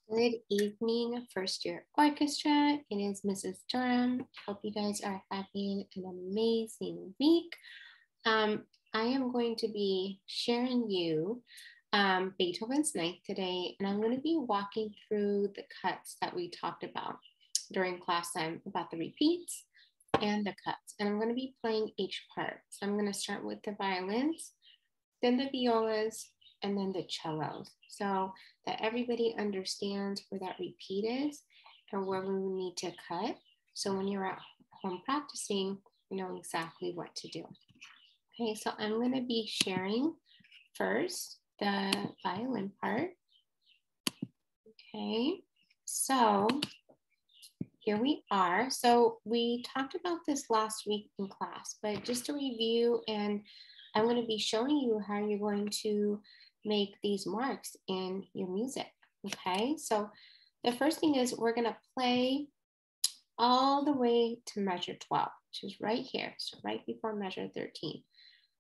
Good evening, first year orchestra. It is Mrs. Durham. Hope you guys are having an amazing week. I am going to be sharing you Beethoven's Ninth today, and I'm going to be walking through the cuts that we talked about during class time about the repeats and the cuts. And I'm going to be playing each part. So I'm going to start with the violins, then the violas, and then the cellos, so that everybody understands where that repeat is and where we need to cut. So when you're at home practicing, you know exactly what to do. Okay, so I'm going to be sharing first the violin part. Okay, so here we are. So we talked about this last week in class, but just to review, and I'm going to be showing you how you're going to make these marks in your music. Okay, so the first thing is we're going to play all the way to measure 12, which is right here. So right before measure 13.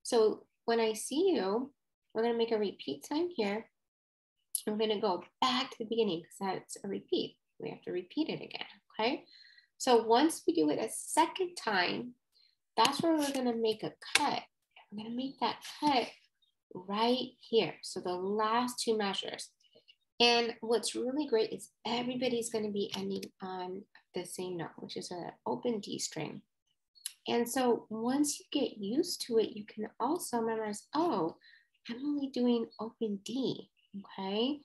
So when I see you, we're going to make a repeat sign here. We're going to go back to the beginning because that's a repeat. We have to repeat it again. Okay. So once we do it a second time, that's where we're going to make a cut. We're going to make that cut right here. So the last two measures. And what's really great is everybody's going to be ending on the same note, which is an open D string. And so once you get used to it, you can also memorize, oh, I'm only doing open D, okay?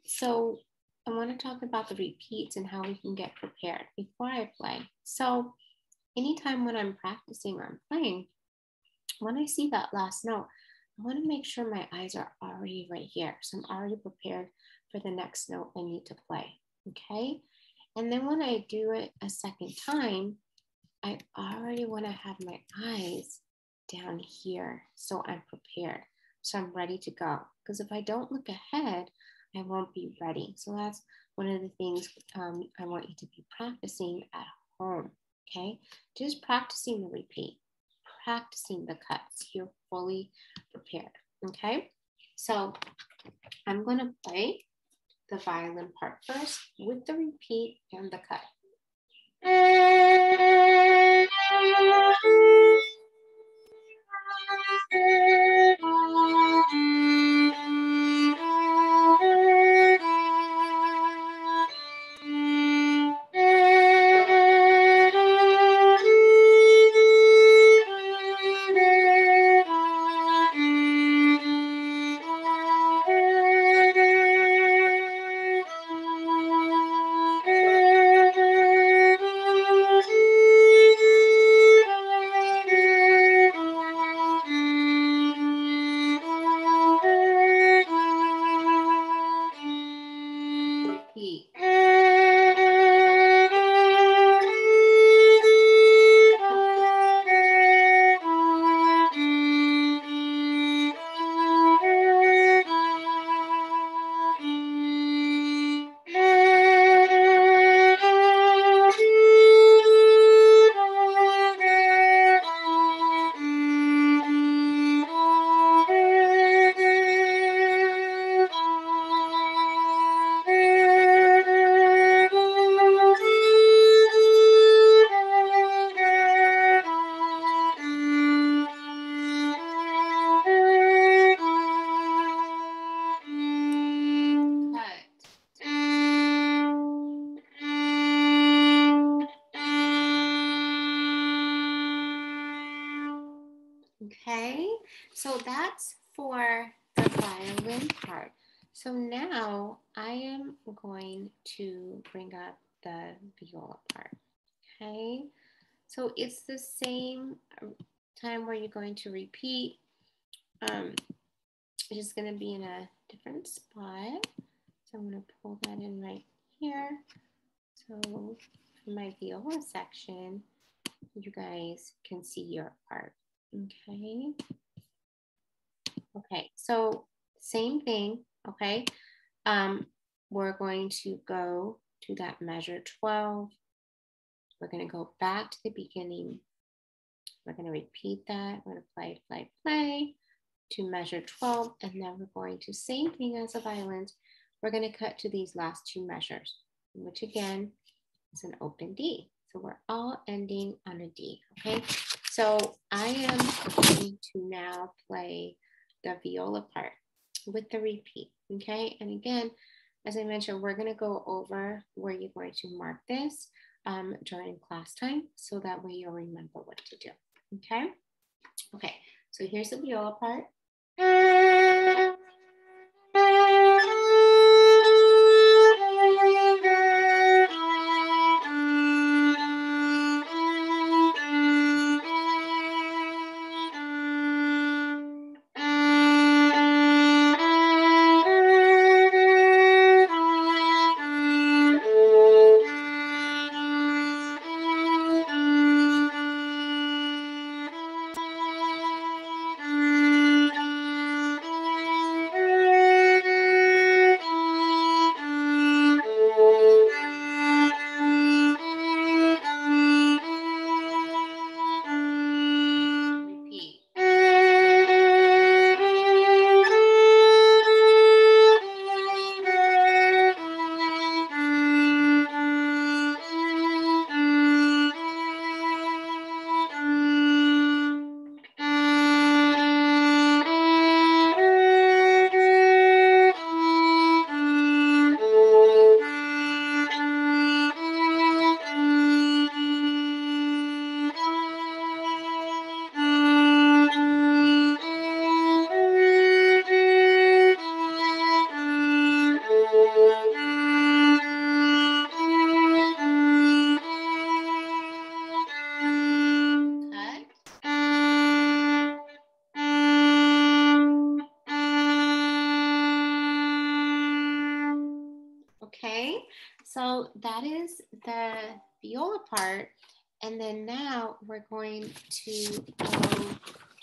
So I want to talk about the repeats and how we can get prepared before I play. So anytime when I'm practicing or I'm playing, when I see that last note, I want to make sure my eyes are already right here. So I'm already prepared for the next note I need to play, okay? And then when I do it a second time, I already want to have my eyes down here so I'm prepared, so I'm ready to go. Because if I don't look ahead, I won't be ready. So that's one of the things I want you to be practicing at home, okay? Just practicing the repeat, practicing the cuts. You're fully prepared, okay? So I'm going to play the violin part first with the repeat and the cut. Okay, so that's for the violin part. So now I am going to bring up the viola part. Okay, so it's the same time where you're going to repeat. It's just going to be in a different spot. So I'm going to pull that in right here. So for my viola section, you guys can see your part. Okay. Okay, so same thing, okay? We're going to go to that measure 12. We're going to go back to the beginning. We're going to repeat that. We're going to play, play to measure 12. And then we're going to, same thing as the violins, we're going to cut to these last two measures, which again is an open D. So we're all ending on a D, okay? So I am going to now play the viola part with the repeat, okay? And again, as I mentioned, we're going to go over where you're going to mark this during class time, so that way you'll remember what to do, okay? Okay, so here's the viola part. Okay, so that is the viola part. And then now we're going to go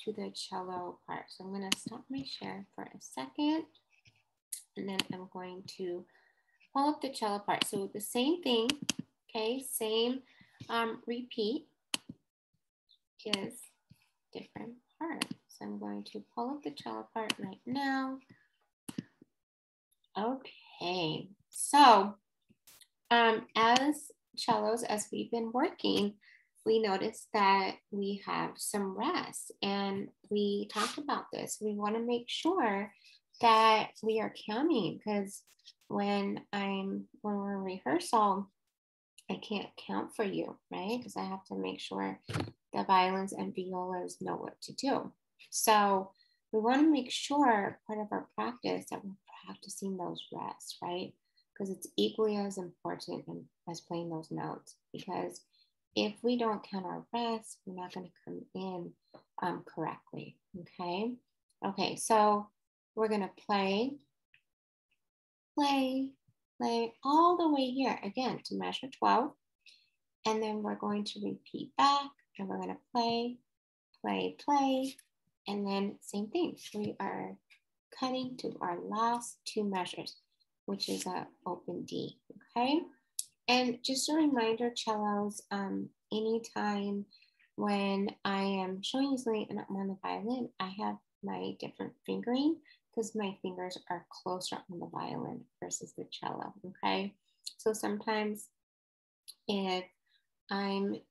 to the cello part. So I'm going to stop my share for a second. And then I'm going to pull up the cello part. So the same thing, okay, same repeat, just different part. So I'm going to pull up the cello part right now. Okay, so as cellos, as we've been working, we noticed that we have some rest, and we talked about this. We want to make sure that we are counting, because when we're in rehearsal, I can't count for you, right? Because I have to make sure the violins and violas know what to do. So we want to make sure part of our practice that we're practicing those rests, right? Because it's equally as important as playing those notes. Because if we don't count our rests, we're not going to come in correctly, okay? Okay, so we're going to play all the way here, again, to measure 12. And then we're going to repeat back, and we're going to play, and then same thing. We are cutting to our last two measures, which is an open D, okay? And just a reminder, cellos, anytime when I am showing you something and I'm on the violin, I have my different fingering, because my fingers are closer on the violin versus the cello, okay? So sometimes if I'm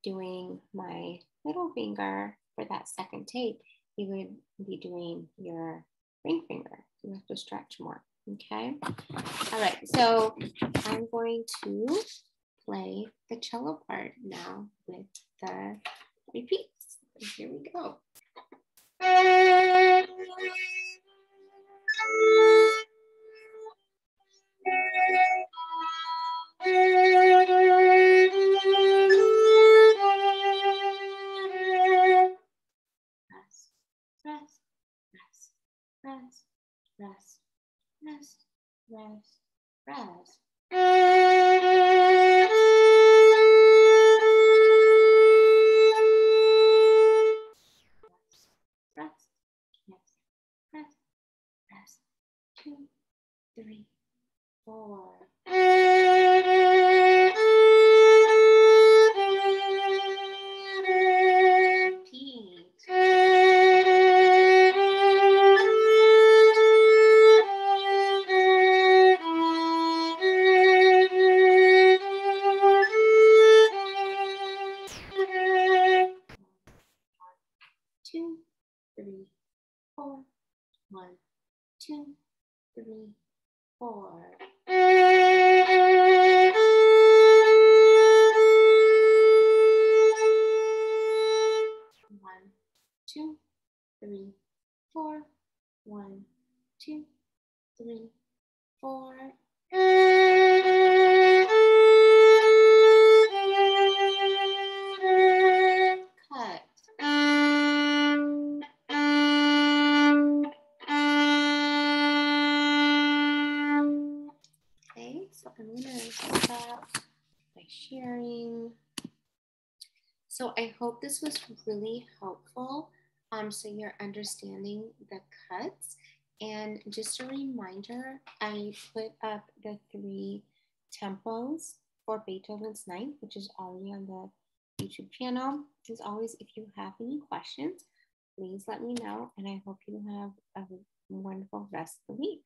doing my middle finger for that second tape, you would be doing your ring finger. You have to stretch more, okay? All right, so I'm going to play the cello part now with the repeats. Here we go. Rest. Rest. 2, 3, 4. 2, 3, 4. 1, 2, 3, 4. 1, 2, 3, 4. Cut. Okay, so I'm gonna stop by sharing. So I hope this was really helpful. So you're understanding the cuts. And just a reminder, I put up the 3 tempos for Beethoven's Ninth, which is already on the YouTube channel. As always, if you have any questions, please let me know. And I hope you have a wonderful rest of the week.